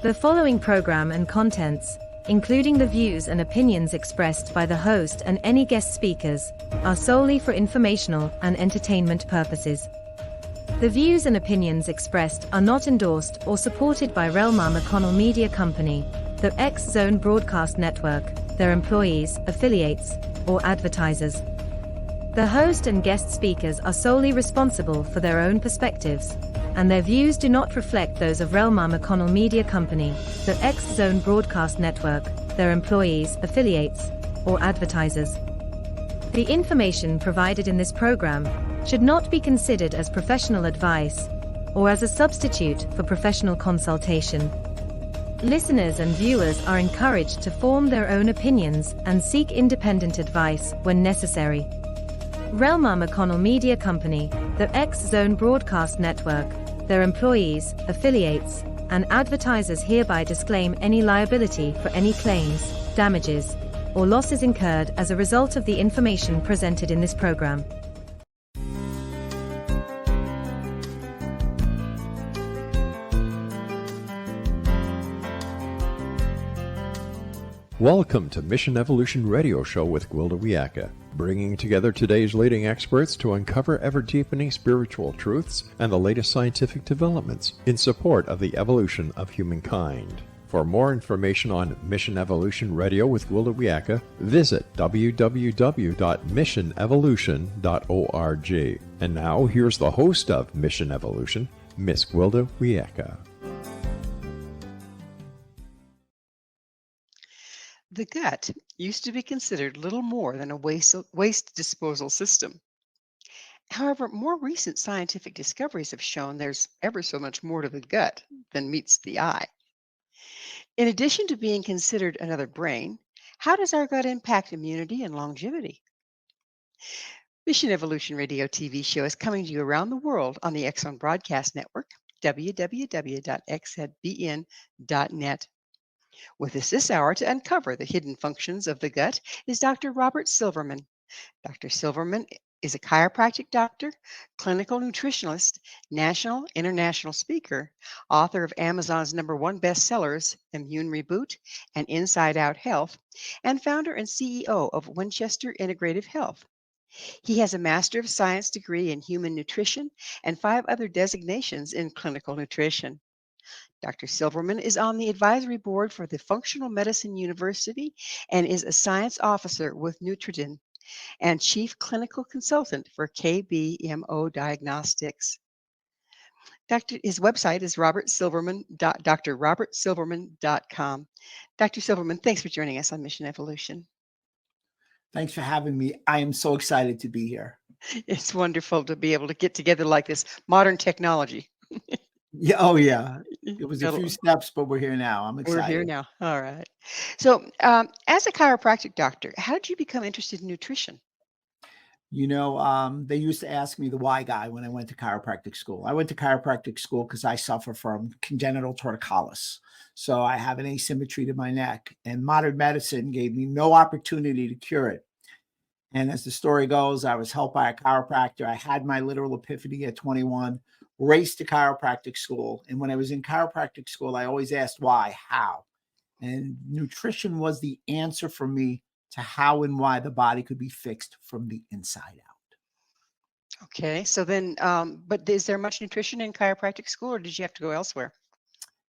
The following program and contents, including the views and opinions expressed by the host and any guest speakers, are solely for informational and entertainment purposes. The views and opinions expressed are not endorsed or supported by Relmar McConnell Media Company, the X Zone Broadcast Network, their employees, affiliates, or advertisers. The host and guest speakers are solely responsible for their own perspectives, and their views do not reflect those of Relmar McConnell Media Company, the X Zone Broadcast Network, their employees, affiliates, or advertisers. The information provided in this program should not be considered as professional advice or as a substitute for professional consultation. Listeners and viewers are encouraged to form their own opinions and seek independent advice when necessary. Relmar McConnell Media Company, the X Zone Broadcast Network, their employees, affiliates, and advertisers hereby disclaim any liability for any claims, damages, or losses incurred as a result of the information presented in this program. Welcome to Mission Evolution Radio Show with Gwilda Wiyaka, bringing together today's leading experts to uncover ever-deepening spiritual truths and the latest scientific developments in support of the evolution of humankind. For more information on Mission Evolution Radio with Gwilda Wiyaka, visit www.missionevolution.org. And now, here's the host of Mission Evolution, Miss Gwilda Wiyaka. The gut used to be considered little more than a waste disposal system. However, more recent scientific discoveries have shown there's ever so much more to the gut than meets the eye. In addition to being considered another brain, how does our gut impact immunity and longevity? Mission Evolution Radio TV show is coming to you around the world on the Exxon Broadcast Network, www.xzbn.net. With us this hour to uncover the hidden functions of the gut is Dr. Robert Silverman. Dr. Silverman is a chiropractic doctor, clinical nutritionist, national, international speaker, author of Amazon's #1 bestsellers, Immune Reboot and Inside Out Health, and founder and CEO of Winchester Integrative Health. He has a Master of Science degree in Human Nutrition and 5 other designations in clinical nutrition. Dr. Silverman is on the advisory board for the Functional Medicine University and is a science officer with Nutritin and chief clinical consultant for KBMO Diagnostics. His website is drrobertsilverman.com. Dr. Silverman, thanks for joining us on Mission Evolution. Thanks for having me. I am so excited to be here. It's wonderful to be able to get together like this. Modern technology. Yeah. Oh, yeah. It was a few steps, but we're here now. I'm excited. We're here now. All right. So, as a chiropractic doctor, how did you become interested in nutrition? You know, they used to ask me the why guy when I went to chiropractic school. I went to chiropractic school because I suffer from congenital torticollis. So I have an asymmetry to my neck, and modern medicine gave me no opportunity to cure it. And as the story goes, I was helped by a chiropractor. I had my literal epiphany at 21. Raced to chiropractic school. And when I was in chiropractic school, I always asked why, how. And nutrition was the answer for me to how and why the body could be fixed from the inside out. Okay. So then, but is there much nutrition in chiropractic school, or did you have to go elsewhere?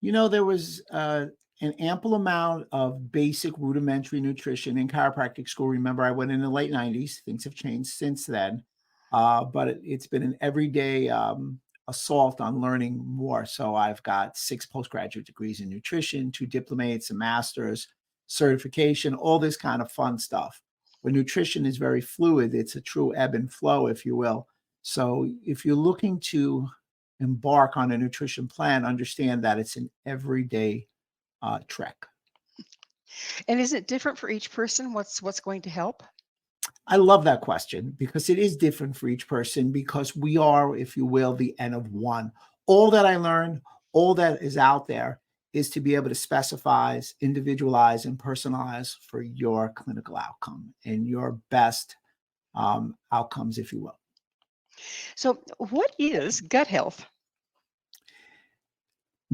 You know, there was an ample amount of basic rudimentary nutrition in chiropractic school. Remember, I went in the late 90s. Things have changed since then. But it's been an everyday assault on learning more. So I've got 6 postgraduate degrees in nutrition, 2 diplomates, a master's, certification, all this kind of fun stuff. But nutrition is very fluid. It's a true ebb and flow, if you will. So if you're looking to embark on a nutrition plan, understand that it's an everyday trek. And is it different for each person? What's going to help? I love that question because it is different for each person because we are, if you will, the N of one. All that I learned, all that is out there is to be able to specify, individualize, and personalize for your clinical outcome and your best outcomes, if you will. So what is gut health?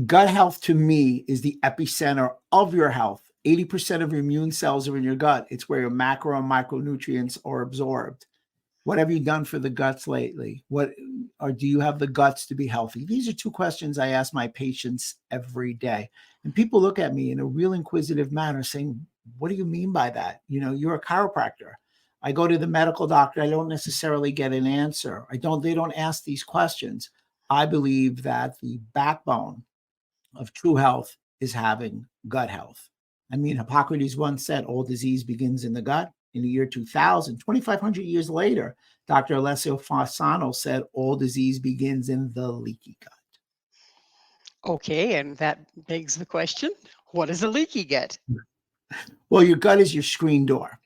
Gut health to me is the epicenter of your health. 80% of your immune cells are in your gut. It's where your macro and micronutrients are absorbed. What have you done for the guts lately? Or do you have the guts to be healthy? These are two questions I ask my patients every day. And people look at me in a real inquisitive manner saying, what do you mean by that? You're a chiropractor. I go to the medical doctor. I don't necessarily get an answer. They don't ask these questions. I believe that the backbone of true health is having gut health. I mean, Hippocrates once said, all disease begins in the gut. In the year 2000, 2,500 years later, Dr. Alessio Fasano said, all disease begins in the leaky gut. Okay, and that begs the question, what is a leaky gut? Well, your gut is your screen door.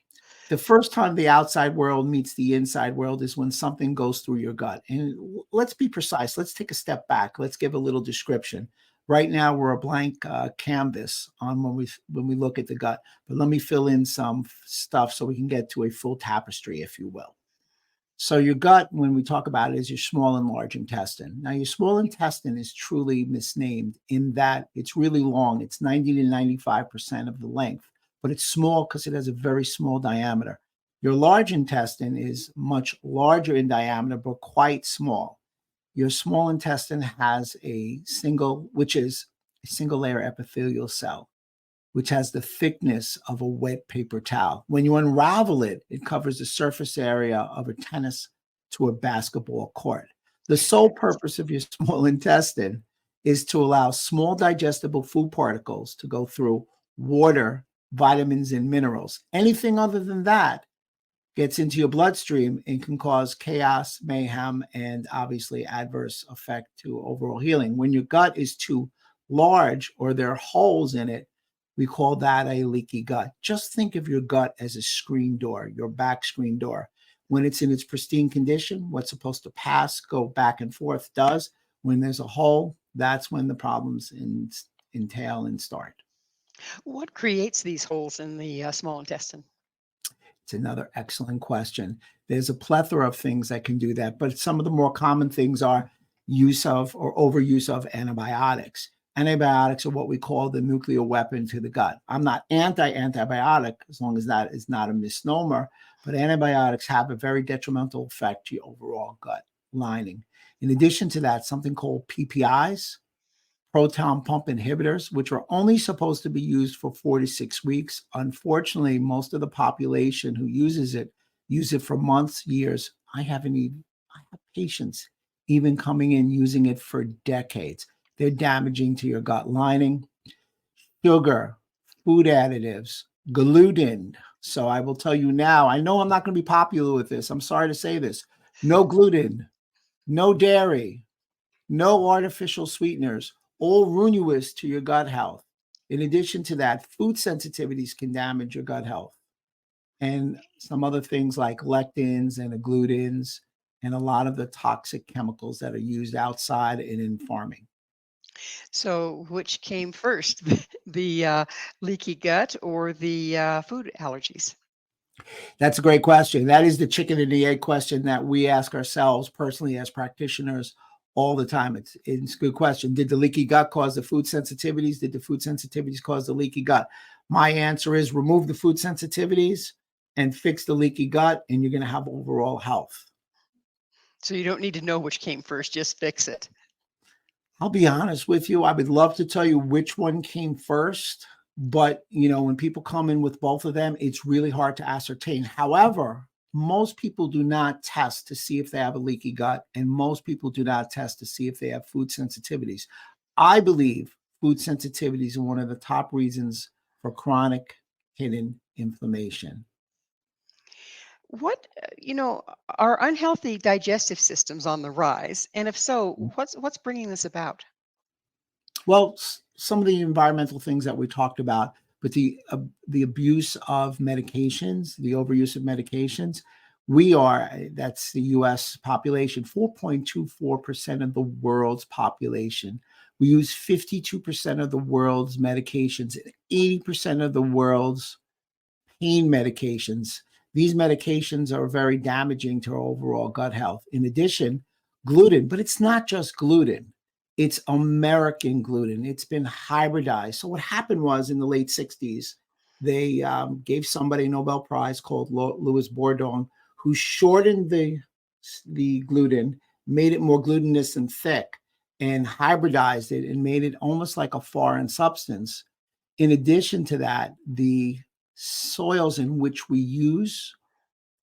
The first time the outside world meets the inside world is when something goes through your gut. And let's be precise. Let's take a step back. Let's give a little description. Right now, we're a blank canvas on when we look at the gut. But let me fill in some stuff so we can get to a full tapestry, if you will. So your gut, when we talk about it, is your small and large intestine. Now, your small intestine is truly misnamed in that it's really long. It's 90 to 95% of the length, but it's small because it has a very small diameter. Your large intestine is much larger in diameter, but quite small. Your small intestine has a single layer epithelial cell, which has the thickness of a wet paper towel. When you unravel it, it covers the surface area of a tennis to a basketball court. The sole purpose of your small intestine is to allow small digestible food particles to go through water, vitamins, and minerals. Anything other than that gets into your bloodstream and can cause chaos, mayhem, and obviously adverse effect to overall healing. When your gut is too large or there are holes in it, we call that a leaky gut. Just think of your gut as a screen door, your back screen door. When it's in its pristine condition, what's supposed to pass, go back and forth does. When there's a hole, that's when the problems entail and start. What creates these holes in the small intestine? It's another excellent question. There's a plethora of things that can do that, but some of the more common things are use of or overuse of antibiotics. Antibiotics are what we call the nuclear weapon to the gut. I'm not anti-antibiotic, as long as that is not a misnomer, but antibiotics have a very detrimental effect to your overall gut lining. In addition to that, something called PPIs, proton pump inhibitors, which are only supposed to be used for 4 to 6 weeks. Unfortunately, most of the population who uses it use it for months, years. I have patients even coming in using it for decades. They're damaging to your gut lining. Sugar, food additives, gluten. So I will tell you now, I know I'm not going to be popular with this. I'm sorry to say this. No gluten, no dairy, no artificial sweeteners, all ruinous to your gut health. In addition to that, food sensitivities can damage your gut health. And some other things like lectins and agglutins and a lot of the toxic chemicals that are used outside and in farming. So which came first, the leaky gut or the food allergies? That's a great question. That is the chicken and the egg question that we ask ourselves personally as practitioners all the time. It's a good question. Did the leaky gut cause the food sensitivities? Did the food sensitivities cause the leaky gut? My answer is remove the food sensitivities and fix the leaky gut, and you're going to have overall health. So you don't need to know which came first, just fix it. I'll be honest with you. I would love to tell you which one came first, but when people come in with both of them, it's really hard to ascertain. However, most people do not test to see if they have a leaky gut, and most people do not test to see if they have food sensitivities. I believe food sensitivities are one of the top reasons for chronic hidden inflammation. What, are unhealthy digestive systems on the rise? And if so, what's bringing this about? Well, some of the environmental things that we talked about, but the abuse of medications, the overuse of medications, that's the U.S. population, 4.24% of the world's population. We use 52% of the world's medications, 80% of the world's pain medications. These medications are very damaging to our overall gut health. In addition, gluten, but it's not just gluten. It's American gluten. It's been hybridized. So what happened was in the late 60s, they gave somebody a Nobel Prize called Louis Bourdon, who shortened the gluten, made it more glutinous and thick, and hybridized it and made it almost like a foreign substance. In addition to that, the soils in which we use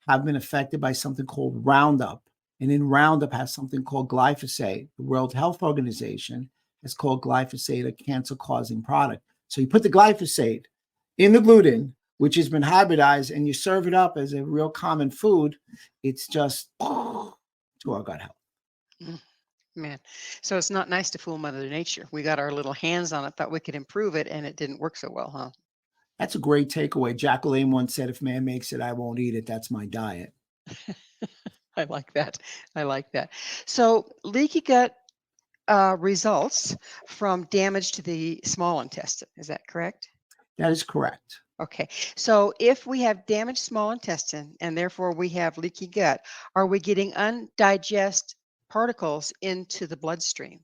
have been affected by something called Roundup. And in Roundup has something called glyphosate. The World Health Organization has called glyphosate a cancer-causing product. So you put the glyphosate in the gluten, which has been hybridized, and you serve it up as a real common food, it's just to our gut health. Man, so it's not nice to fool Mother Nature. We got our little hands on it, thought we could improve it, and it didn't work so well, huh? That's a great takeaway. Jacqueline once said, if man makes it, I won't eat it. That's my diet. I like that. I like that. So leaky gut results from damage to the small intestine. Is that correct? That is correct. Okay. So if we have damaged small intestine and therefore we have leaky gut, are we getting undigested particles into the bloodstream?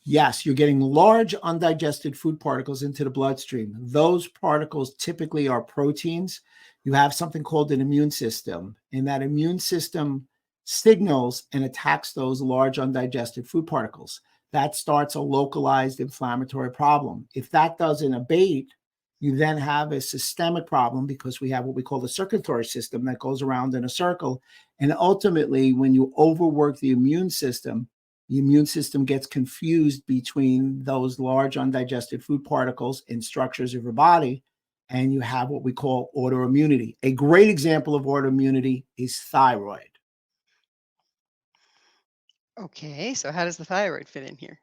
Yes, you're getting large undigested food particles into the bloodstream. Those particles typically are proteins. You have something called an immune system, and that immune system signals and attacks those large undigested food particles. That starts a localized inflammatory problem. If that doesn't abate, you then have a systemic problem because we have what we call the circulatory system that goes around in a circle. And ultimately, when you overwork the immune system gets confused between those large undigested food particles and structures of your body, and you have what we call autoimmunity. A great example of autoimmunity is thyroid. Okay. So how does the thyroid fit in here?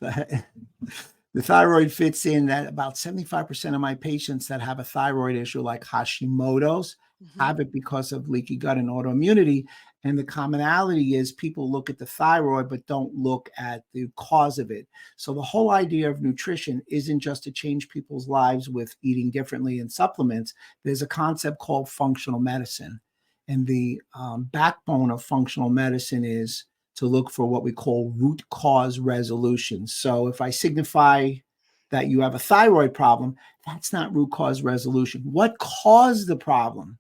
The thyroid fits in that about 75% of my patients that have a thyroid issue like Hashimoto's have it because of leaky gut and autoimmunity. And the commonality is people look at the thyroid, but don't look at the cause of it. So the whole idea of nutrition isn't just to change people's lives with eating differently and supplements. There's a concept called functional medicine. And the backbone of functional medicine is to look for what we call root cause resolution. So if I signify that you have a thyroid problem, that's not root cause resolution. What caused the problem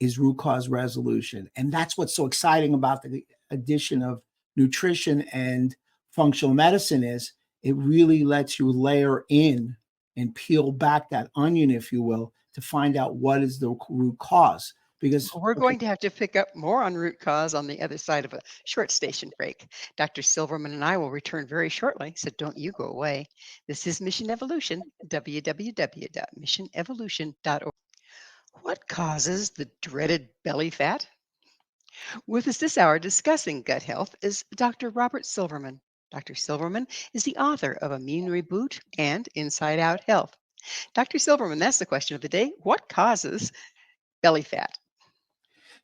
is root cause resolution. And that's what's so exciting about the addition of nutrition and functional medicine is it really lets you layer in and peel back that onion, if you will, to find out what is the root cause. Because we're going to have to pick up more on root cause on the other side of a short station break. Dr. Silverman and I will return very shortly, so don't you go away. This is Mission Evolution, www.missionevolution.org. What causes the dreaded belly fat? With us this hour discussing gut health is Dr. Robert Silverman. Dr. Silverman is the author of Immune Reboot and Inside Out Health. Dr. Silverman, that's the question of the day. What causes belly fat?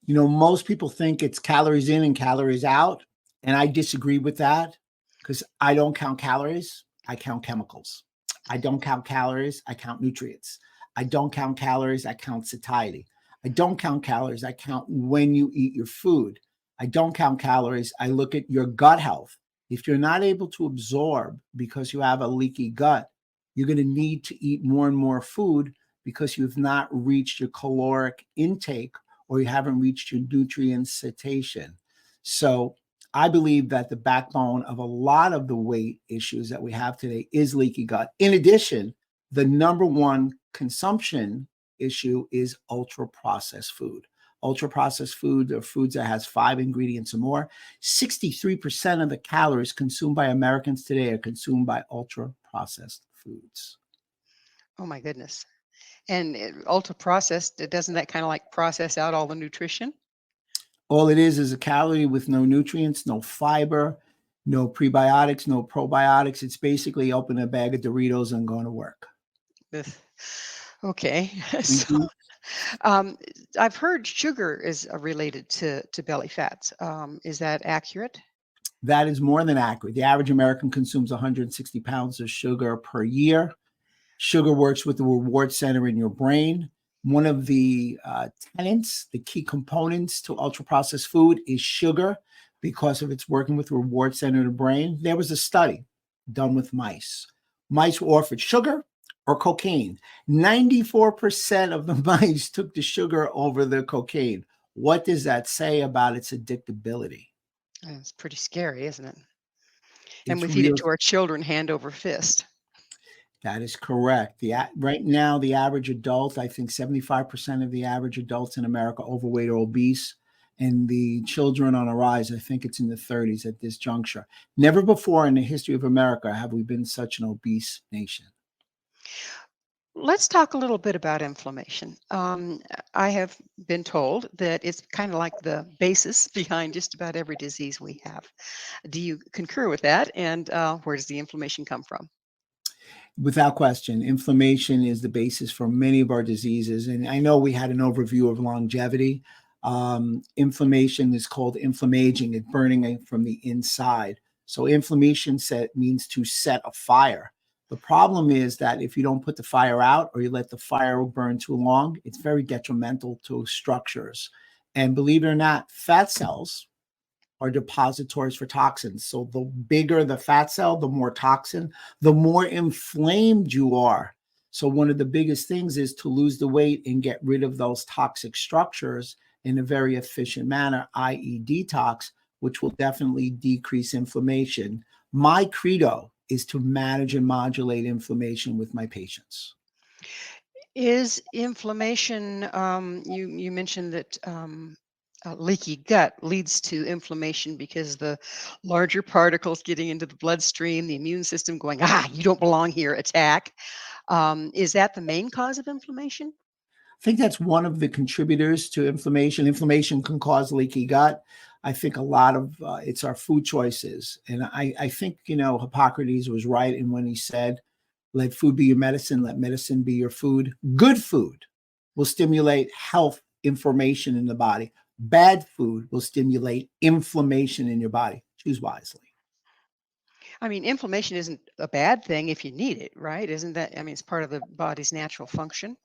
You know, most people think it's calories in and calories out. And I disagree with that because I don't count calories. I count chemicals. I don't count calories. I count nutrients. I don't count calories. I count satiety. I don't count calories. I count when you eat your food. I don't count calories. I look at your gut health. If you're not able to absorb because you have a leaky gut, you're going to need to eat more and more food because you've not reached your caloric intake or you haven't reached your nutrient satiation. So I believe that the backbone of a lot of the weight issues that we have today is leaky gut. In addition, the number one consumption issue is ultra-processed food. Ultra-processed food are foods that has 5 ingredients or more. 63% of the calories consumed by Americans today are consumed by ultra-processed foods. Oh my goodness. And ultra processed, doesn't that kind of like process out all the nutrition? All it is a calorie with no nutrients, no fiber, no prebiotics, no probiotics. It's basically open a bag of Doritos and going to work. Okay. So, I've heard sugar is related to belly fats. Is that accurate? That is more than accurate. The average American consumes 160 pounds of sugar per year. Sugar works with the reward center in your brain. One of the tenets, the key components to ultra-processed food is sugar. because of its working with reward center of the brain. There was a study done with mice. Mice were offered sugar or cocaine. 94% of the mice took the sugar over the cocaine. What does that say about its addictability? It's pretty scary, isn't it? And It's we feed it real. to our children hand over fist. That is correct. Right now, the average adult, I think 75% of the average adults in America overweight or obese, and the children on a rise, I think it's in the 30s at this juncture. Never before in the history of America have we been such an obese nation. Let's talk a little bit about inflammation. I have been told that it's kind of like the basis behind just about every disease we have. Do you concur with that? And where does the inflammation come from? Without question, inflammation is the basis for many of our diseases. And I know we had an overview of longevity. Inflammation is called inflammaging, it's burning from the inside. So inflammation means to set a fire. The problem is that if you don't put the fire out or you let the fire burn too long, it's very detrimental to structures. And believe it or not, fat cells are depositories for toxins. So the bigger the fat cell, the more toxin, the more inflamed you are. So one of the biggest things is to lose the weight and get rid of those toxic structures in a very efficient manner, i.e. detox, which will definitely decrease inflammation. My credo is to manage and modulate inflammation with my patients. Is inflammation, you mentioned that leaky gut leads to inflammation because the larger particles getting into the bloodstream, the immune system going, you don't belong here, attack. Is that the main cause of inflammation? I think that's one of the contributors to inflammation. Inflammation can cause leaky gut. I think a lot of it's our food choices. And I think, Hippocrates was right in when he said, let food be your medicine, let medicine be your food. Good food will stimulate health information in the body. Bad food will stimulate inflammation in your body. Choose wisely. I mean, inflammation isn't a bad thing if you need it, right? Isn't that, it's part of the body's natural function.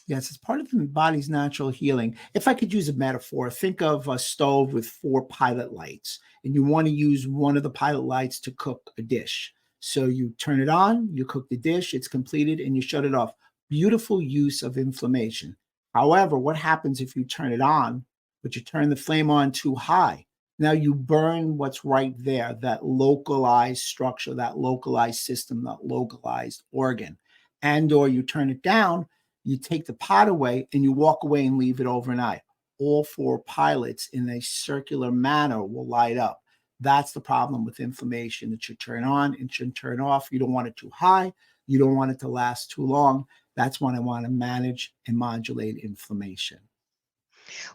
Yes, it's part of the body's natural healing. If I could use a metaphor, think of a stove with 4 pilot lights, and you want to use one of the pilot lights to cook a dish. So you turn it on, you cook the dish, it's completed, and you shut it off. Beautiful use of inflammation. However, what happens if you turn it on, but you turn the flame on too high? Now you burn what's right there, that localized structure, that localized system, that localized organ. And or you turn it down, you take the pot away and you walk away and leave it overnight. All 4 pilots in a circular manner will light up. That's the problem with inflammation. It should turn on, it should turn off. You don't want it too high. You don't want it to last too long. That's when I want to manage and modulate inflammation.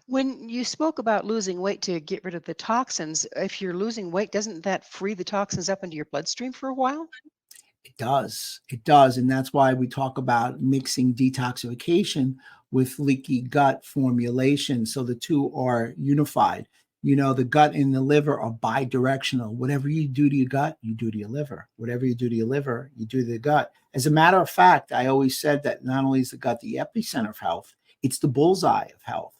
When you spoke about losing weight to get rid of the toxins, if you're losing weight, doesn't that free the toxins up into your bloodstream for a while? It does. It does. And that's why we talk about mixing detoxification with leaky gut formulation. So the two are unified. The gut and the liver are bidirectional. Whatever you do to your gut, you do to your liver. Whatever you do to your liver, you do to the gut. As a matter of fact, I always said that not only is the gut the epicenter of health, it's the bullseye of health.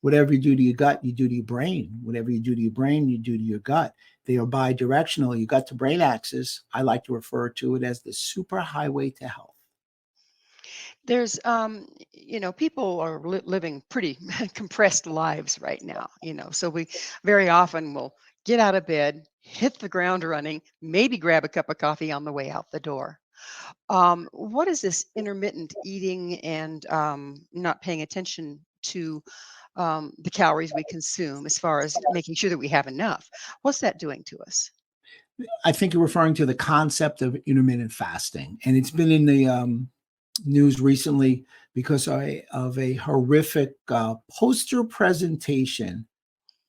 Whatever you do to your gut, you do to your brain. Whatever you do to your brain, you do to your gut. They are bidirectional. Your gut to brain axis, I like to refer to it as the superhighway to health. There's, people are living pretty compressed lives right now, so we very often will get out of bed, hit the ground running, maybe grab a cup of coffee on the way out the door. What is this intermittent eating and not paying attention to the calories we consume as far as making sure that we have enough? What's that doing to us? I think you're referring to the concept of intermittent fasting, and it's been in the news recently because of a horrific poster presentation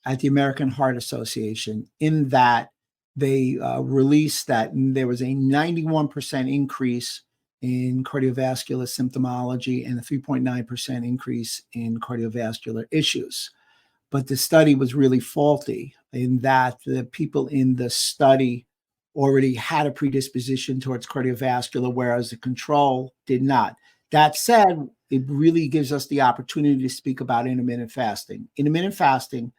at the American Heart Association, in that they released that there was a 91% increase in cardiovascular symptomology and a 3.9% increase in cardiovascular issues. But the study was really faulty in that the people in the study already had a predisposition towards cardiovascular, whereas the control did not. That said, it really gives us the opportunity to speak about intermittent fasting. Intermittent fasting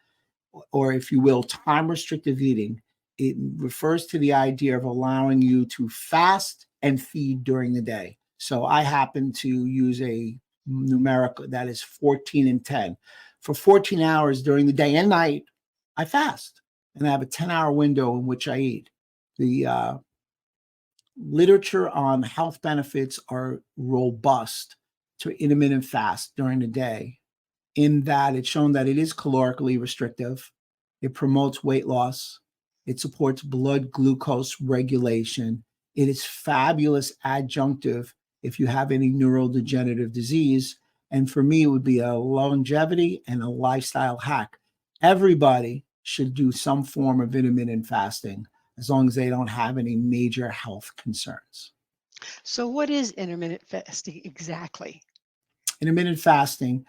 or if you will, time restrictive eating, it refers to the idea of allowing you to fast and feed during the day. So I happen to use a numeric that is 14 and 10. For 14 hours during the day and night, I fast, and I have a 10-hour window in which I eat. The literature on health benefits are robust to intermittent fast during the day, in that it's shown that it is calorically restrictive, it promotes weight loss, it supports blood glucose regulation, it is fabulous adjunctive if you have any neurodegenerative disease. And for me, it would be a longevity and a lifestyle hack. Everybody should do some form of intermittent fasting as long as they don't have any major health concerns. So what is intermittent fasting exactly? Intermittent fasting,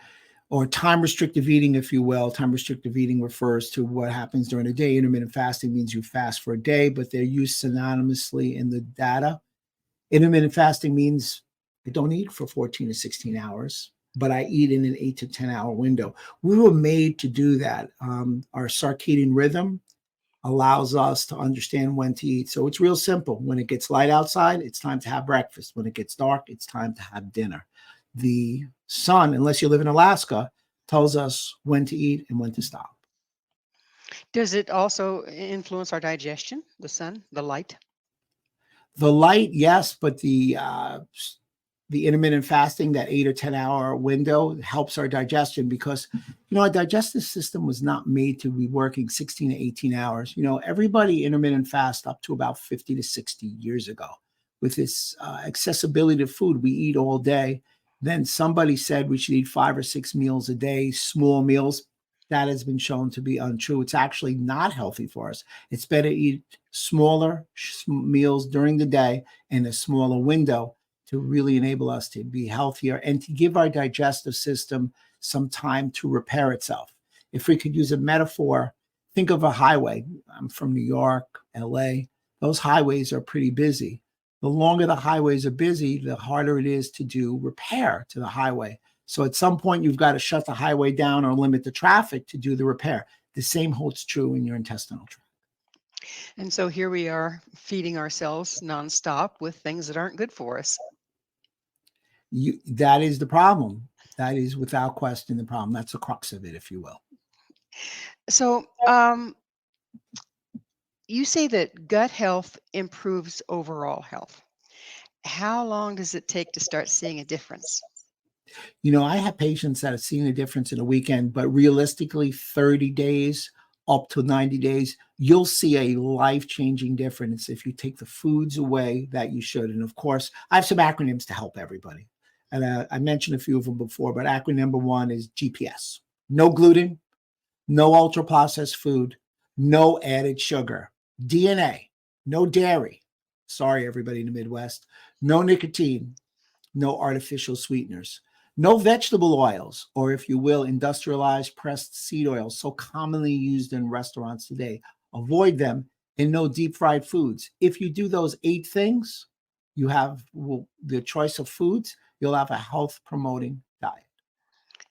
or time restrictive eating, if you will. Time restrictive eating refers to what happens during the day. Intermittent fasting means you fast for a day, but they're used synonymously in the data. Intermittent fasting means I don't eat for 14 to 16 hours, but I eat in an 8 to 10-hour window. We were made to do that. Our circadian rhythm allows us to understand when to eat. So it's real simple. When it gets light outside, it's time to have breakfast. When it gets dark, it's time to have dinner. The sun, unless you live in Alaska, tells us when to eat and when to stop. Does it also influence our digestion, the sun, the light? The light, yes, but the intermittent fasting, that 8 or 10-hour window, helps our digestion because, our digestive system was not made to be working 16 to 18 hours. Everybody intermittent fast up to about 50 to 60 years ago. With this accessibility to food, we eat all day. Then somebody said we should eat 5 or 6 meals a day, small meals. That has been shown to be untrue. It's actually not healthy for us. It's better to eat smaller meals during the day in a smaller window to really enable us to be healthier and to give our digestive system some time to repair itself. If we could use a metaphor, think of a highway. I'm from New York, LA. Those highways are pretty busy. The longer the highways are busy, the harder it is to do repair to the highway. So at some point, you've got to shut the highway down or limit the traffic to do the repair. The same holds true in your intestinal tract. And so here we are feeding ourselves nonstop with things that aren't good for us. That is the problem. That is without question the problem. That's the crux of it, if you will. So you say that gut health improves overall health. How long does it take to start seeing a difference? I have patients that have seen a difference in a weekend, but realistically, 30 days up to 90 days, you'll see a life-changing difference if you take the foods away that you should. And of course, I have some acronyms to help everybody. And I mentioned a few of them before, but acronym number 1 is GPS. No gluten, no ultra-processed food, no added sugar. DNA, no dairy. Sorry, everybody in the Midwest. No nicotine, no artificial sweeteners. No vegetable oils, or if you will, industrialized pressed seed oils, so commonly used in restaurants today. Avoid them, and no deep fried foods. If you do those 8 things, you have the choice of foods, you'll have a health promoting diet.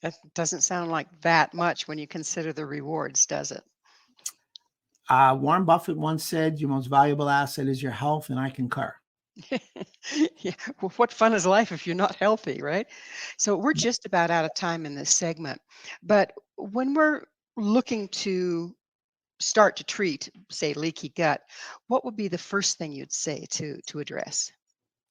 That doesn't sound like that much when you consider the rewards, does it? Warren Buffett once said, your most valuable asset is your health, and I concur. Yeah. Well, what fun is life if you're not healthy, right? So we're just about out of time in this segment. But when we're looking to start to treat, say, leaky gut, what would be the first thing you'd say to address?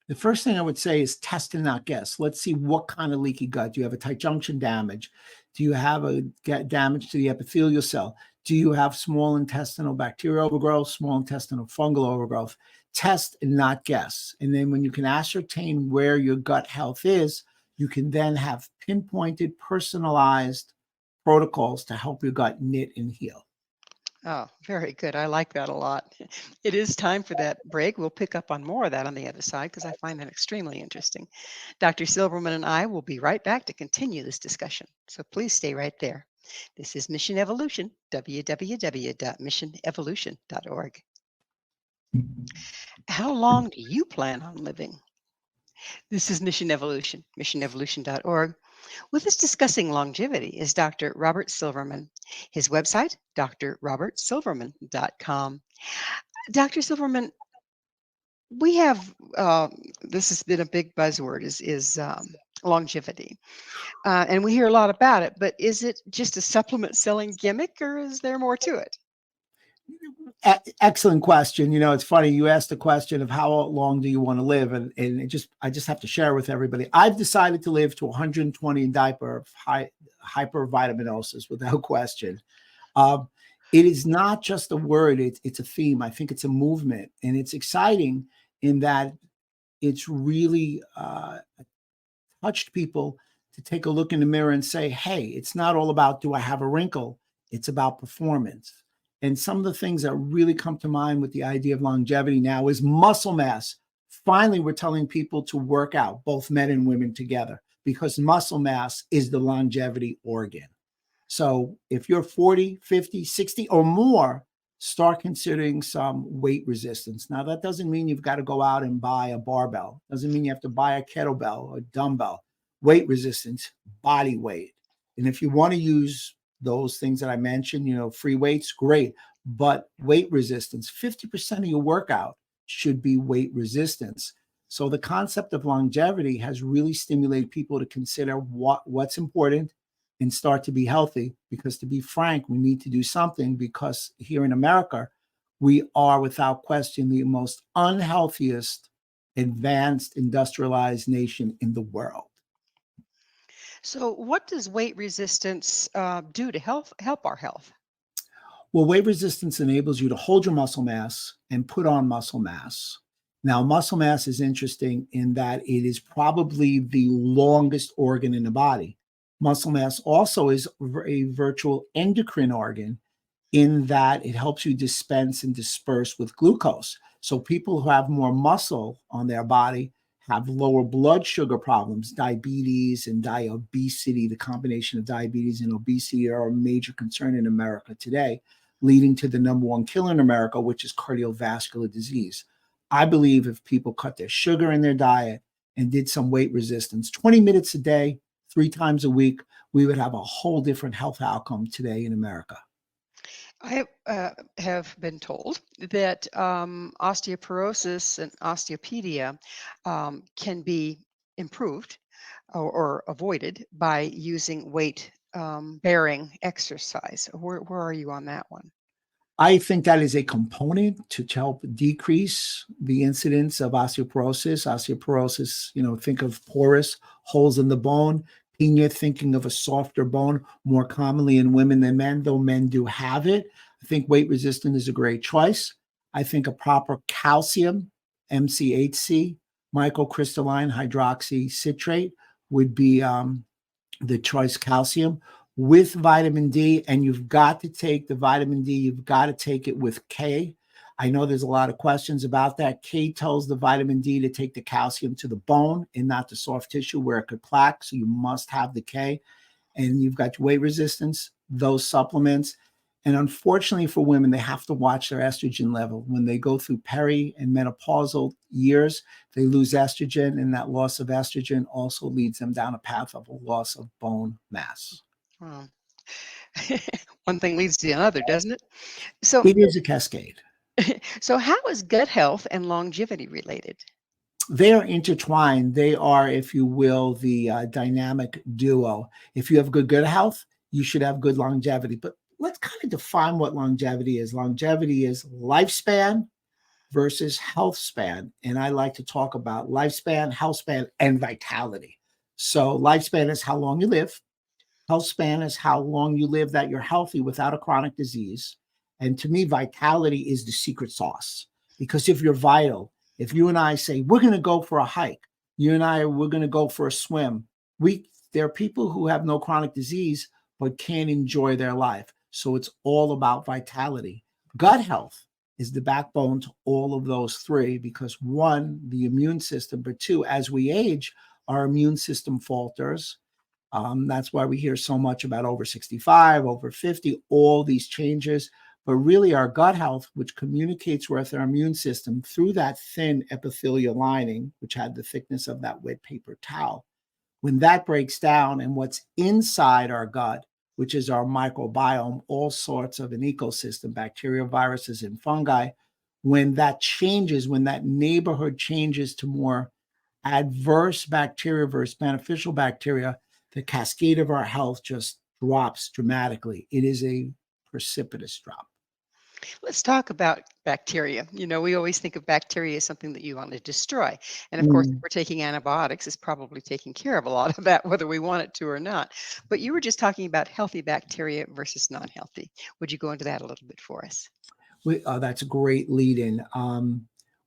The first thing I would say is test and not guess. Let's see what kind of leaky gut. Do you have a tight junction damage? Do you have a damage to the epithelial cell? Do you have small intestinal bacterial overgrowth, small intestinal fungal overgrowth? Test and not guess. And then when you can ascertain where your gut health is, you can then have pinpointed, personalized protocols to help your gut knit and heal. Oh, very good. I like that a lot. It is time for that break. We'll pick up on more of that on the other side because I find that extremely interesting. Dr. Silverman and I will be right back to continue this discussion. So please stay right there. This is Mission Evolution, www.missionevolution.org. How long do you plan on living? This is Mission Evolution, missionevolution.org. With us discussing longevity is Dr. Robert Silverman. His website, drrobertsilverman.com. Dr. Silverman, we have this has been a big buzzword is longevity, and we hear a lot about it. But is it just a supplement selling gimmick, or is there more to it? Excellent question. You know, it's funny. You asked the question of how long do you want to live, and I just have to share with everybody. I've decided to live to 120 in diaper of hypervitaminosis without question. It is not just a word; it's a theme. I think it's a movement, and it's exciting in that it's really touched people to take a look in the mirror and say, "Hey, it's not all about do I have a wrinkle? It's about performance." And some of the things that really come to mind with the idea of longevity now is muscle mass. Finally, we're telling people to work out, both men and women together, because muscle mass is the longevity organ. So if you're 40, 50, 60 or more, start considering some weight resistance. Now, that doesn't mean you've got to go out and buy a barbell. Doesn't mean you have to buy a kettlebell or a dumbbell. Weight resistance, body weight. And if you want to use those things that I mentioned, you know, free weights, great. But weight resistance, 50% of your workout should be weight resistance. So the concept of longevity has really stimulated people to consider what's important and start to be healthy. Because to be frank, we need to do something, because here in America, we are without question the most unhealthiest, advanced, industrialized nation in the world. So, what does weight resistance do to help our health? Well, weight resistance enables you to hold your muscle mass and put on muscle mass. Now, muscle mass is interesting in that it is probably the longest organ in the body. Muscle mass also is a virtual endocrine organ in that it helps you dispense and disperse with glucose. So people who have more muscle on their body have lower blood sugar problems. Diabetes and obesity, the combination of diabetes and obesity, are a major concern in America today, leading to the number one killer in America, which is cardiovascular disease. I believe if people cut their sugar in their diet and did some weight resistance, 20 minutes a day, 3 times a week, we would have a whole different health outcome today in America. I have been told that osteoporosis and osteopenia can be improved or avoided by using weight bearing exercise. Where are you on that one? I think that is a component to help decrease the incidence of osteoporosis. Osteoporosis, you know, think of porous holes in the bone. Pena, thinking of a softer bone, more commonly in women than men, though men do have it. I think weight resistant is a great choice. I think a proper calcium, MCHC, microcrystalline hydroxycitrate would be the choice calcium with vitamin D. And you've got to take the vitamin D, you've got to take it with K. I know there's a lot of questions about that. K tells the vitamin D to take the calcium to the bone and not the soft tissue where it could plaque. So you must have the K. And you've got weight resistance, those supplements. And unfortunately for women, they have to watch their estrogen level. When they go through peri and menopausal years, they lose estrogen, and that loss of estrogen also leads them down a path of a loss of bone mass. Well, one thing leads to another, doesn't it? So, It is a cascade. so how is gut health and longevity related? They are intertwined. They are, if you will, the dynamic duo. If you have good health, you should have good longevity. But let's kind of define what longevity is. Longevity is lifespan versus health span. And I like to talk about lifespan, health span, and vitality. So lifespan is how long you live. Health span is how long you live that you're healthy without a chronic disease. And to me, vitality is the secret sauce. Because if you're vital, if you and I say, we're going to go for a hike, you and I, we're going to go for a swim. There are people who have no chronic disease, but can't enjoy their life. So it's all about vitality. Gut health is the backbone to all of those three, because one, the immune system, but two, as we age, our immune system falters. That's why we hear so much about over 65, over 50, all these changes. but really our gut health, which communicates with our immune system through that thin epithelial lining, which had the thickness of that wet paper towel. When that breaks down and what's inside our gut, which is our microbiome, all sorts of an ecosystem, bacteria, viruses, and fungi, when that changes, when that neighborhood changes to more adverse bacteria versus beneficial bacteria, the cascade of our health just drops dramatically. It is a precipitous drop. Let's talk about bacteria. We always think of bacteria as something that you want to destroy. And of course, if we're taking antibiotics, it's probably taking care of a lot of that, whether we want it to or not. But you were just talking about healthy bacteria versus non-healthy. Would you go into that a little bit for us? That's a great lead in.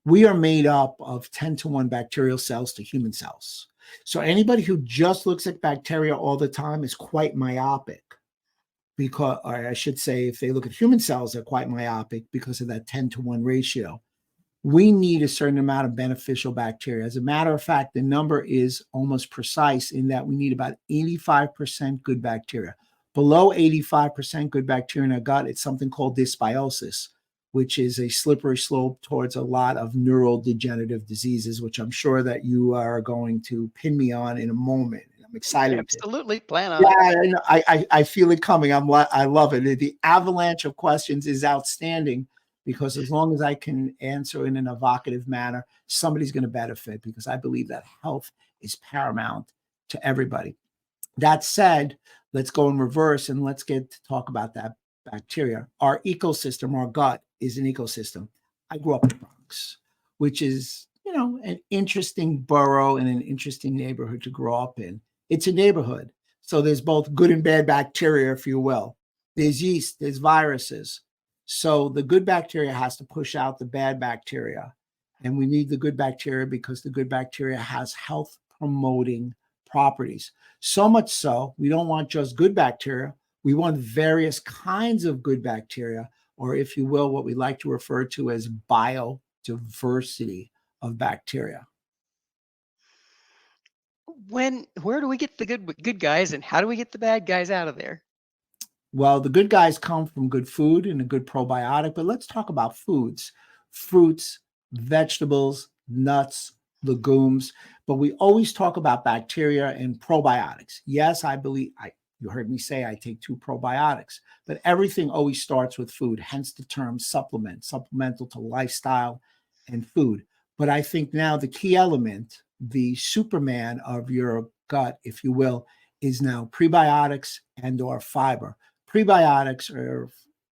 We are made up of 10-to-1 bacterial cells to human cells. So anybody who just looks at bacteria all the time is quite myopic. Because, or I should say, if they look at human cells, they're quite myopic because of that 10-to-1 ratio. We need a certain amount of beneficial bacteria. As a matter of fact, the number is almost precise in that we need about 85% good bacteria. Below 85% good bacteria in our gut, it's something called dysbiosis, which is a slippery slope towards a lot of neurodegenerative diseases, which I'm sure that you are going to pin me on in a moment. I'm excited. Absolutely. Plan on it. Yeah, I feel it coming. I love it. The avalanche of questions is outstanding because as long as I can answer in an evocative manner, somebody's going to benefit because I believe that health is paramount to everybody. That said, let's go in reverse and let's get to talk about that bacteria. Our ecosystem, our gut is an ecosystem. I grew up in the Bronx, which is, an interesting borough and an interesting neighborhood to grow up in. It's a neighborhood. So there's both good and bad bacteria, if you will. There's yeast, there's viruses. So the good bacteria has to push out the bad bacteria. And we need the good bacteria because the good bacteria has health promoting properties. So much so, we don't want just good bacteria. We want various kinds of good bacteria, or if you will, what we like to refer to as biodiversity of bacteria. Where do we get the good guys and how do we get the bad guys out of there? Well, the good guys come from good food and a good probiotic, but let's talk about foods, fruits, vegetables, nuts, legumes, but we always talk about bacteria and probiotics. Yes, you heard me say I take 2 probiotics, but everything always starts with food, hence the term supplement, supplemental to lifestyle and food. But I think now the key element, the Superman of your gut, if you will, is now prebiotics and or fiber. Prebiotics are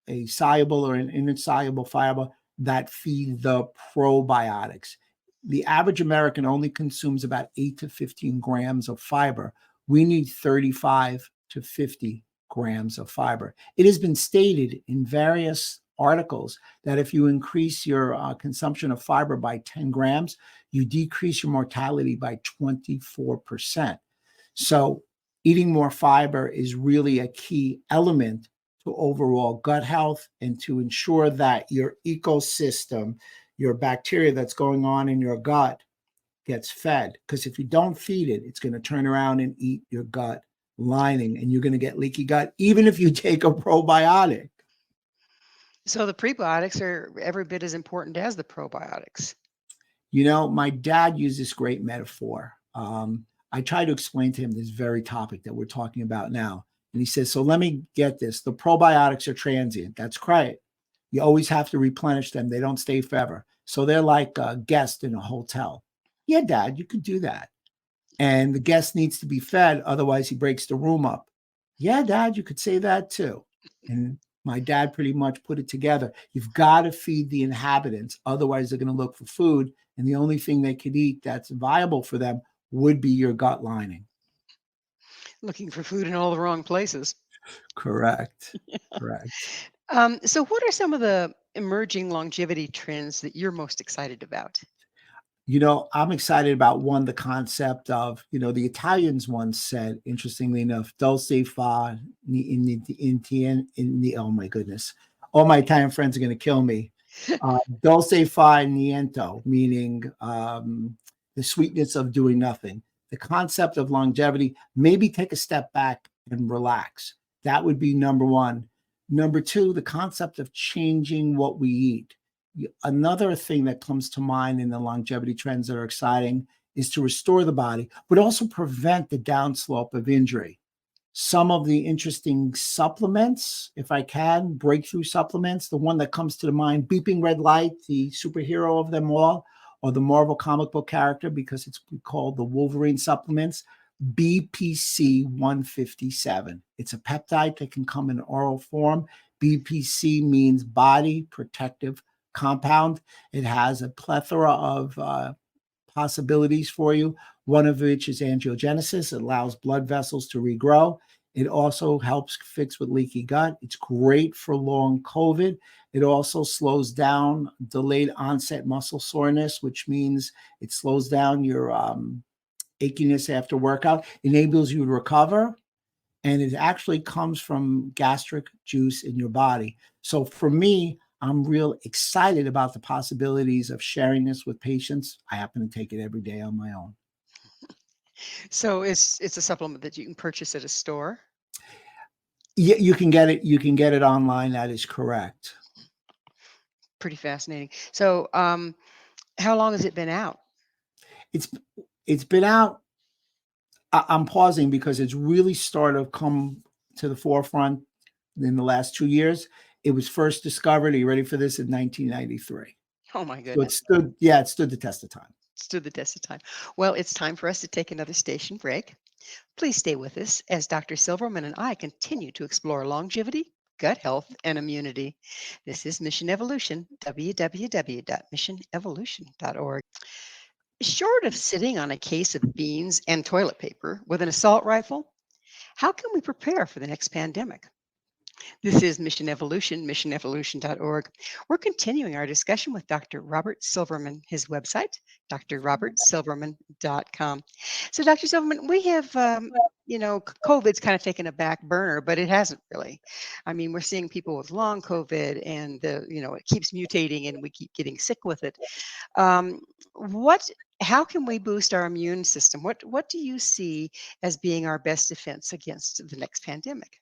a soluble or an insoluble fiber that feed the probiotics. The average American only consumes about 8 to 15 grams of fiber. We need 35 to 50 grams of fiber. It has been stated in various articles that if you increase your consumption of fiber by 10 grams, you decrease your mortality by 24%. So eating more fiber is really a key element to overall gut health and to ensure that your ecosystem, your bacteria that's going on in your gut gets fed. Because if you don't feed it, it's going to turn around and eat your gut lining and you're going to get leaky gut, even if you take a probiotic. So the prebiotics are every bit as important as the probiotics. My dad used this great metaphor. I try to explain to him this very topic that we're talking about now. And he says, so let me get this. The probiotics are transient. That's correct. You always have to replenish them. They don't stay forever. So they're like a guest in a hotel. Yeah, Dad, you could do that. And the guest needs to be fed. Otherwise, he breaks the room up. Yeah, Dad, you could say that too. And my dad pretty much put it together. You've got to feed the inhabitants. Otherwise, they're going to look for food. And the only thing they could eat that's viable for them would be your gut lining. Looking for food in all the wrong places. Correct. Correct. So what are some of the emerging longevity trends that you're most excited about? I'm excited about the concept of, the Italians once said, interestingly enough, dulce fa oh my goodness. All my Italian friends are going to kill me. Dulce fa niente, meaning the sweetness of doing nothing. The concept of longevity, maybe take a step back and relax. That would be number one. Number two, the concept of changing what we eat. Another thing that comes to mind in the longevity trends that are exciting is to restore the body, but also prevent the downslope of injury. Some of the interesting supplements, if I can, breakthrough supplements, the one that comes to the mind, Beeping Red Light, the superhero of them all, or the Marvel comic book character, because it's called the Wolverine supplements, BPC 157. It's a peptide that can come in oral form. BPC means body protective compound. It has a plethora of possibilities for you, one of which is angiogenesis. It allows blood vessels to regrow. It also helps fix with leaky gut. It's great for long COVID. It also slows down delayed onset muscle soreness, which means it slows down your achiness after workout, enables you to recover, and it actually comes from gastric juice in your body. So for me, I'm real excited about the possibilities of sharing this with patients. I happen to take it every day on my own. So it's a supplement that you can purchase at a store? Yeah, you can get it. You can get it online. That is correct. Pretty fascinating. So how long has it been out? It's been out. I'm pausing because it's really started to come to the forefront in the last 2 years. It was first discovered, are you ready for this, in 1993. Oh my So it goodness. stood the test of time. Stood the test of time. Well, it's time for us to take another station break. Please stay with us as Dr. Silverman and I continue to explore longevity, gut health, and immunity. This is Mission Evolution, www.missionevolution.org. Short of sitting on a case of beans and toilet paper with an assault rifle, how can we prepare for the next pandemic? This is Mission Evolution, missionevolution.org. We're continuing our discussion with Dr. Robert Silverman, his website, drrobertsilverman.com. So, Dr. Silverman, we have, COVID's kind of taken a back burner, but it hasn't really. I mean, we're seeing people with long COVID and, it keeps mutating and we keep getting sick with it. How can we boost our immune system? What do you see as being our best defense against the next pandemic?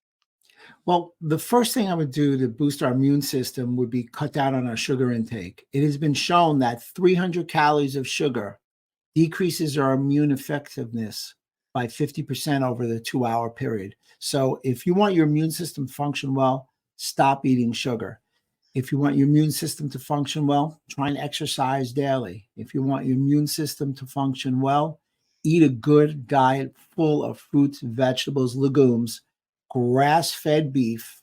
Well, the first thing I would do to boost our immune system would be cut down on our sugar intake. It has been shown that 300 calories of sugar decreases our immune effectiveness by 50% over the 2-hour period. So if you want your immune system to function well, stop eating sugar. If you want your immune system to function well, try and exercise daily. If you want your immune system to function well, eat a good diet full of fruits, vegetables, legumes, grass-fed beef,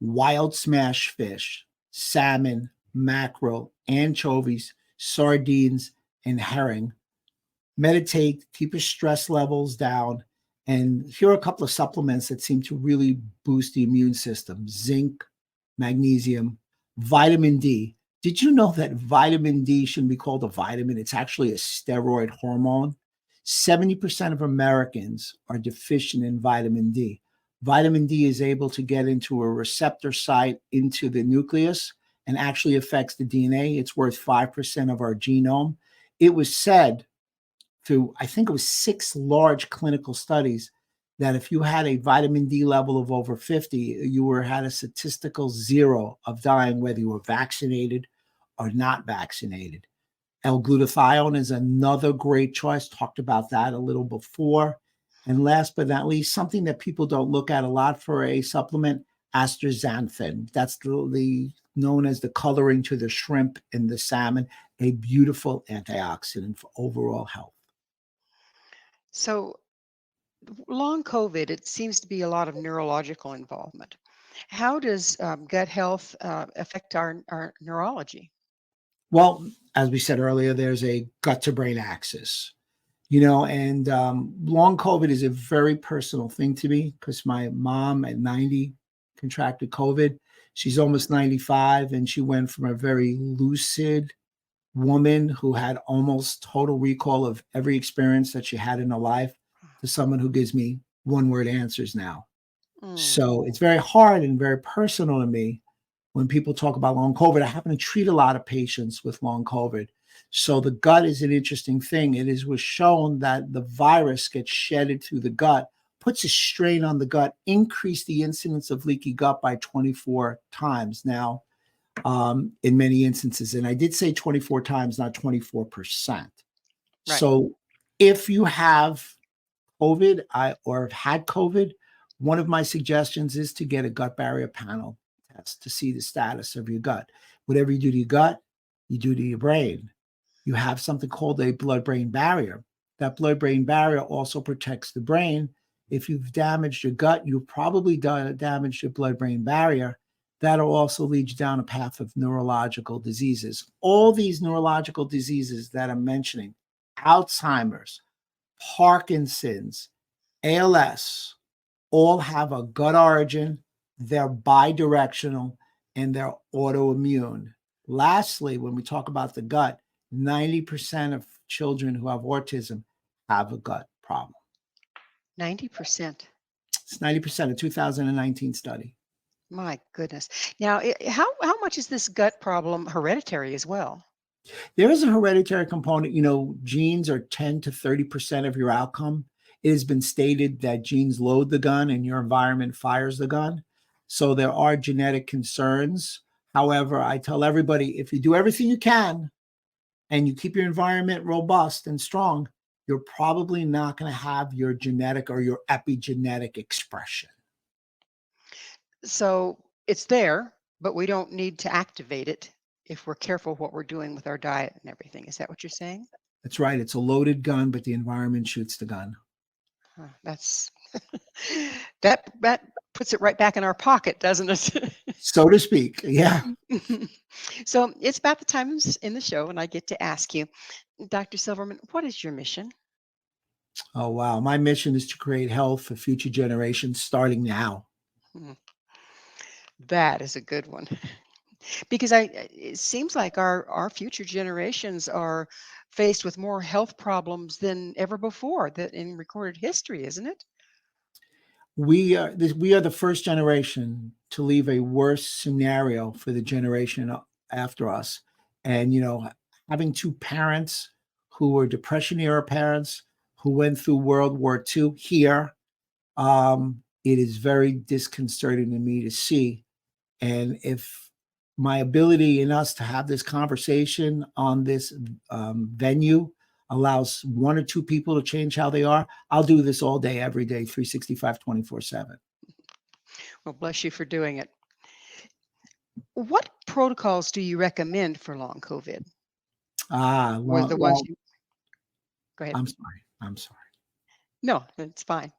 wild smash fish, salmon, mackerel, anchovies, sardines, and herring. Meditate, keep your stress levels down. And here are a couple of supplements that seem to really boost the immune system: zinc, magnesium, vitamin D. Did you know that vitamin D shouldn't be called a vitamin? It's actually a steroid hormone. 70% of Americans are deficient in vitamin D. Vitamin D is able to get into a receptor site into the nucleus and actually affects the DNA. It's worth 5% of our genome. It was said through, I think it was 6 large clinical studies, that if you had a vitamin D level of over 50, you had a statistical 0 of dying, whether you were vaccinated or not vaccinated. L-glutathione is another great choice. Talked about that a little before. And last but not least, something that people don't look at a lot for a supplement, astaxanthin. That's the known as the coloring to the shrimp and the salmon, a beautiful antioxidant for overall health. So, long COVID, it seems to be a lot of neurological involvement. How does gut health affect our neurology? Well, as we said earlier, there's a gut to brain axis, and long COVID is a very personal thing to me because my mom at 90 contracted COVID. She's almost 95, and she went from a very lucid woman who had almost total recall of every experience that she had in her life to someone who gives me one-word answers now. So it's very hard and very personal to me when people talk about long COVID. I happen to treat a lot of patients with long COVID. So the gut is an interesting thing. Was shown that the virus gets shedded through the gut puts a strain on the gut, increase the incidence of leaky gut by 24 times now, in many instances. And I did say 24 times, not 24%. Right. So if you have COVID or have had COVID, one of my suggestions is to get a gut barrier panel test to see the status of your gut. Whatever you do to your gut, you do to your brain. You have something called a blood-brain barrier. That blood-brain barrier also protects the brain. If you've damaged your gut, you've probably damaged your blood-brain barrier. That'll also lead you down a path of neurological diseases. All these neurological diseases that I'm mentioning, Alzheimer's, Parkinson's, ALS, all have a gut origin. They're bidirectional and they're autoimmune. Lastly, when we talk about the gut, 90% of children who have autism have a gut problem. 90%. It's 90%, a 2019 study. My goodness. Now, how much is this gut problem hereditary as well? There is a hereditary component. Genes are 10 to 30% of your outcome. It has been stated that genes load the gun and your environment fires the gun. So there are genetic concerns. However, I tell everybody, if you do everything you can and you keep your environment robust and strong, you're probably not going to have your genetic or your epigenetic expression. So it's there, but we don't need to activate it if we're careful what we're doing with our diet and everything. Is that what you're saying? That's right. It's a loaded gun, but the environment shoots the gun. That's that puts it right back in our pocket, doesn't it? So to speak. Yeah. So it's about the time in the show, and I get to ask you, Dr. Silverman, what is your mission? Oh, wow. My mission is to create health for future generations starting now. That is a good one. Because it seems like our future generations are faced with more health problems than ever before that in recorded history, isn't it? We are the first generation to leave a worse scenario for the generation after us. And, having two parents who were Depression era parents who went through World War II here, it is very disconcerting to me to see. And if my ability in us to have this conversation on this venue allows one or two people to change how they are, I'll do this all day, every day, 365, 24/7. Well, bless you for doing it. What protocols do you recommend for long COVID? Were the ones you... Go ahead. I'm sorry. No, it's fine.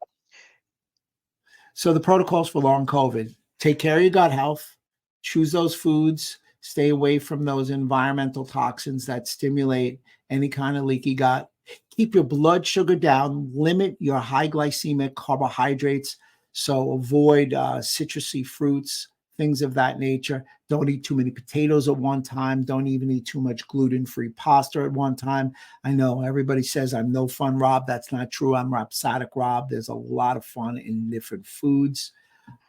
So the protocols for long COVID: take care of your gut health, choose those foods, stay away from those environmental toxins that stimulate any kind of leaky gut, keep your blood sugar down, limit your high glycemic carbohydrates. So avoid citrusy fruits, things of that nature. Don't eat too many potatoes at one time. Don't even eat too much gluten-free pasta at one time. I know everybody says I'm no fun Rob. That's not true. I'm Rhapsodic Rob. There's a lot of fun in different foods.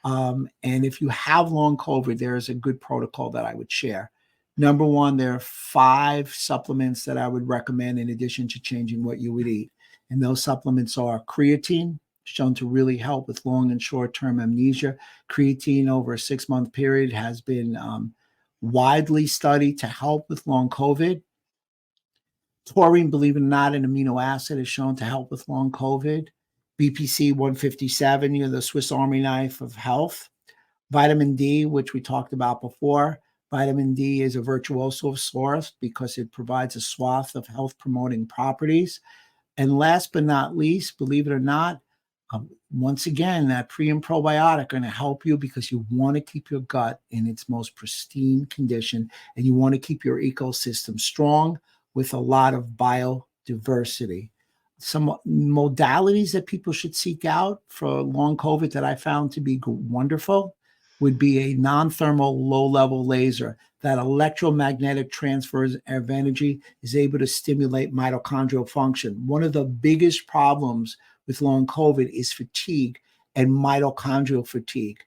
And if you have long COVID, there is a good protocol that I would share. Number one, there are 5 supplements that I would recommend in addition to changing what you would eat. And those supplements are creatine, shown to really help with long and short-term amnesia. Creatine over a 6-month period has been widely studied to help with long COVID. Taurine, believe it or not, an amino acid, is shown to help with long COVID. BPC 157, the Swiss Army knife of health. Vitamin D, which we talked about before. Vitamin D is a virtuoso source because it provides a swath of health-promoting properties. And last but not least, believe it or not, once again, that pre and probiotic are going to help you because you want to keep your gut in its most pristine condition and you want to keep your ecosystem strong with a lot of biodiversity. Some modalities that people should seek out for long COVID that I found to be wonderful would be a non-thermal low-level laser. That electromagnetic transfers of energy is able to stimulate mitochondrial function. One of the biggest problems with long COVID is fatigue and mitochondrial fatigue.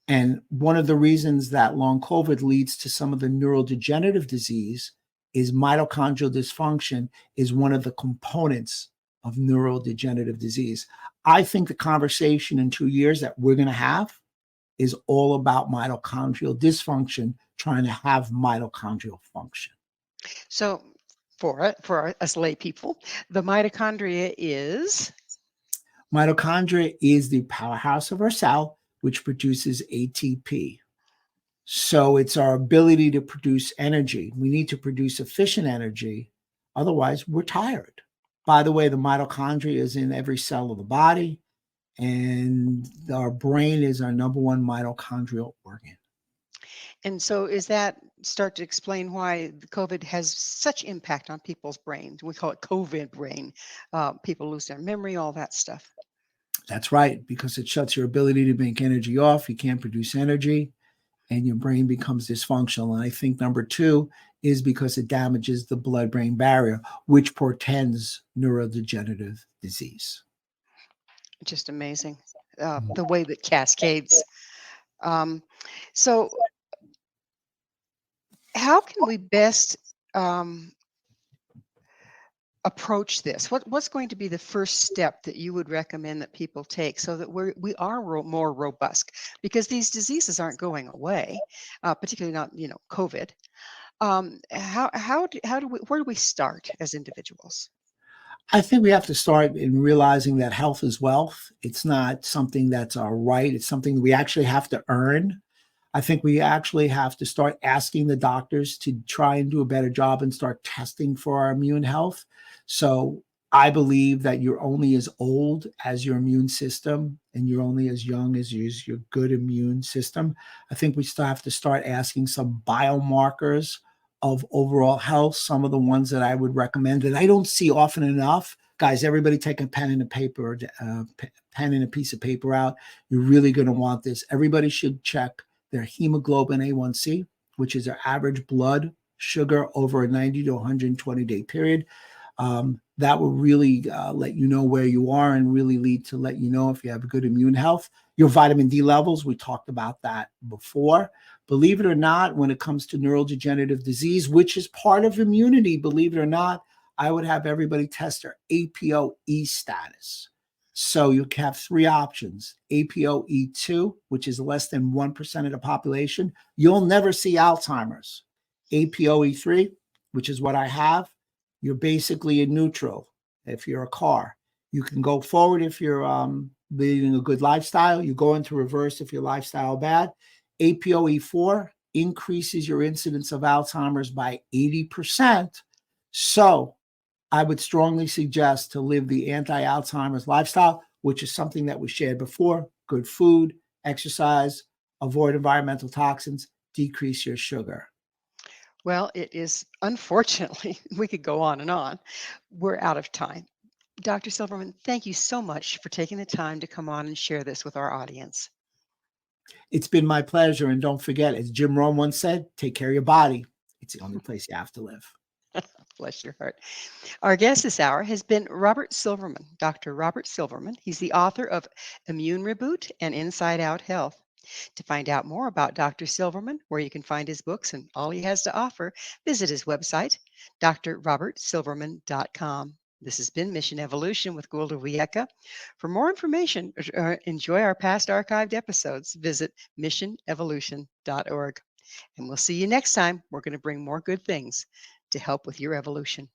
And one of the reasons that long COVID leads to some of the neurodegenerative disease is mitochondrial dysfunction is one of the components of neurodegenerative disease. I think the conversation in 2 years that we're going to have is all about mitochondrial dysfunction, trying to have mitochondrial function. So for us lay people, the mitochondria is Mitochondria is the powerhouse of our cell, which produces ATP. So it's our ability to produce energy. We need to produce efficient energy. Otherwise, we're tired. By the way, the mitochondria is in every cell of the body, and our brain is our number one mitochondrial organ. And so is that start to explain why the COVID has such impact on people's brains? We call it COVID brain. People lose their memory, all that stuff. That's right, because it shuts your ability to make energy off. You can't produce energy, and your brain becomes dysfunctional. And I think number two is because it damages the blood-brain barrier, which portends neurodegenerative disease. Just amazing, the way that cascades. So how can we best approach this? What's going to be the first step that you would recommend that people take so that we are more robust? Because these diseases aren't going away, particularly not COVID. Where do we start as individuals? I think we have to start in realizing that health is wealth. It's not something that's our right. It's something we actually have to earn. I think we actually have to start asking the doctors to try and do a better job and start testing for our immune health. So I believe that you're only as old as your immune system, and you're only as young as your good immune system. I think we still have to start asking some biomarkers of overall health. Some of the ones that I would recommend that I don't see often enough. Guys, everybody take a pen and a paper, pen and a piece of paper out. You're really going to want this. Everybody should check their hemoglobin A1C, which is their average blood sugar over a 90 to 120 day period. That will really let you know where you are and really lead to let you know if you have good immune health. Your vitamin D levels, we talked about that before. Believe it or not, when it comes to neurodegenerative disease, which is part of immunity, believe it or not, I would have everybody test their ApoE status. So you have three options: ApoE2, which is less than 1% of the population. You'll never see Alzheimer's. ApoE3, which is what I have, you're basically in neutral if you're a car. You can go forward if you're leading a good lifestyle. You go into reverse if your lifestyle bad. ApoE4 increases your incidence of Alzheimer's by 80%. So I would strongly suggest to live the anti-Alzheimer's lifestyle, which is something that we shared before: good food, exercise, avoid environmental toxins, decrease your sugar. Well, it is, unfortunately, we could go on and on. We're out of time. Dr. Silverman, thank you so much for taking the time to come on and share this with our audience. It's been my pleasure. And don't forget, as Jim Rohn once said, take care of your body. It's the only place you have to live. Bless your heart. Our guest this hour has been Robert Silverman, Dr. Robert Silverman. He's the author of Immune Reboot and Inside Out Health. To find out more about Dr. Silverman, where you can find his books and all he has to offer, visit his website, drrobertsilverman.com. This has been Mission Evolution with Gwilda Wiyaka. For more information, enjoy our past archived episodes, visit missionevolution.org. And we'll see you next time. We're going to bring more good things to help with your evolution.